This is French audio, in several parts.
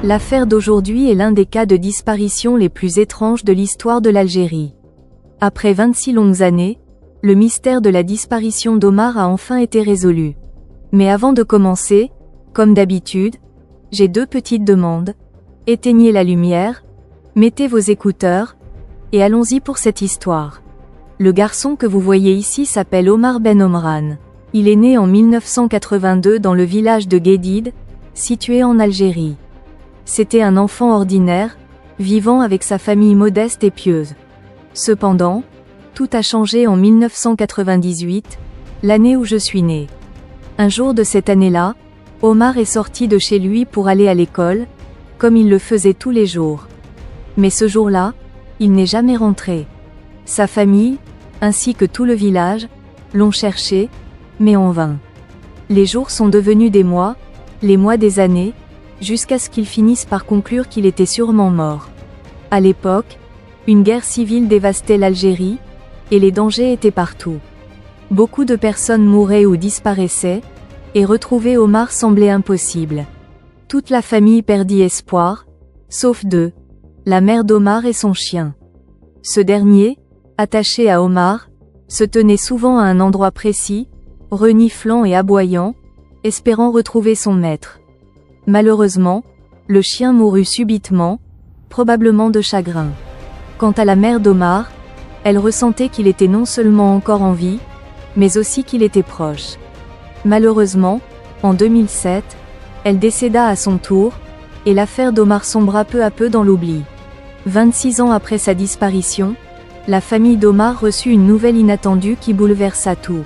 L'affaire d'aujourd'hui est l'un des cas de disparition les plus étranges de l'histoire de l'Algérie. Après 26 longues années, le mystère de la disparition d'Omar a enfin été résolu. Mais avant de commencer, comme d'habitude, j'ai deux petites demandes. Éteignez la lumière, mettez vos écouteurs, et allons-y pour cette histoire. Le garçon que vous voyez ici s'appelle Omar Ben Omran. Il est né en 1982 dans le village de Guédid, situé en Algérie. C'était un enfant ordinaire, vivant avec sa famille modeste et pieuse. Cependant, tout a changé en 1998, l'année où je suis né. Un jour de cette année-là, Omar est sorti de chez lui pour aller à l'école, comme il le faisait tous les jours. Mais ce jour-là, il n'est jamais rentré. Sa famille, ainsi que tout le village, l'ont cherché, mais en vain. Les jours sont devenus des mois, les mois des années, jusqu'à ce qu'ils finissent par conclure qu'il était sûrement mort. À l'époque, une guerre civile dévastait l'Algérie, et les dangers étaient partout. Beaucoup de personnes mouraient ou disparaissaient, et retrouver Omar semblait impossible. Toute la famille perdit espoir, sauf deux, la mère d'Omar et son chien. Ce dernier, attaché à Omar, se tenait souvent à un endroit précis, reniflant et aboyant, espérant retrouver son maître. Malheureusement, le chien mourut subitement, probablement de chagrin. Quant à la mère d'Omar, elle ressentait qu'il était non seulement encore en vie, mais aussi qu'il était proche. Malheureusement, en 2007, elle décéda à son tour, et l'affaire d'Omar sombra peu à peu dans l'oubli. 26 ans après sa disparition, la famille d'Omar reçut une nouvelle inattendue qui bouleversa tout.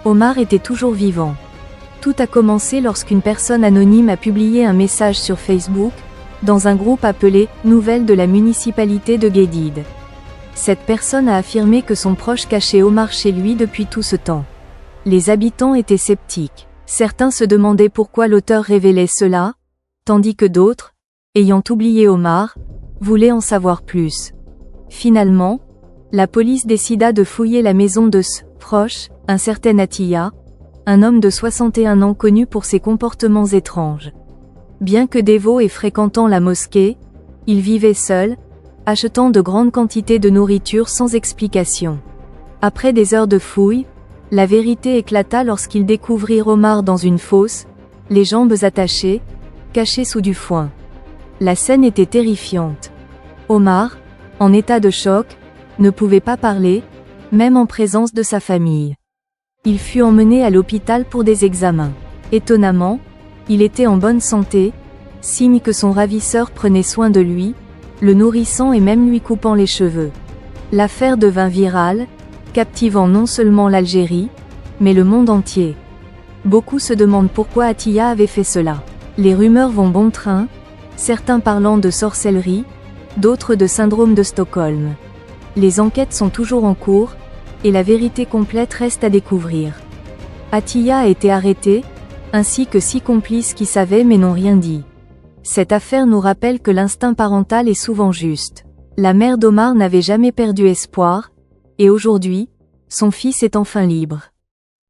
Omar était toujours vivant. Tout a commencé lorsqu'une personne anonyme a publié un message sur Facebook, dans un groupe appelé « Nouvelles de la municipalité de Guédid ». Cette personne a affirmé que son proche cachait Omar chez lui depuis tout ce temps. Les habitants étaient sceptiques. Certains se demandaient pourquoi l'auteur révélait cela, tandis que d'autres, ayant oublié Omar, voulaient en savoir plus. Finalement, la police décida de fouiller la maison de ce proche, un certain Atiya, un homme de 61 ans connu pour ses comportements étranges. Bien que dévot et fréquentant la mosquée, il vivait seul, achetant de grandes quantités de nourriture sans explication. Après des heures de fouilles, la vérité éclata lorsqu'il découvrit Omar dans une fosse, les jambes attachées, caché sous du foin. La scène était terrifiante. Omar, en état de choc, ne pouvait pas parler, même en présence de sa famille. Il fut emmené à l'hôpital pour des examens. Étonnamment, il était en bonne santé, signe que son ravisseur prenait soin de lui, le nourrissant et même lui coupant les cheveux. L'affaire devint virale, captivant non seulement l'Algérie, mais le monde entier. Beaucoup se demandent pourquoi Atiya avait fait cela. Les rumeurs vont bon train, certains parlant de sorcellerie, d'autres de syndrome de Stockholm. Les enquêtes sont toujours en cours, et la vérité complète reste à découvrir. Atiya a été arrêté, ainsi que 6 complices qui savaient mais n'ont rien dit. Cette affaire nous rappelle que l'instinct parental est souvent juste. La mère d'Omar n'avait jamais perdu espoir, et aujourd'hui, son fils est enfin libre.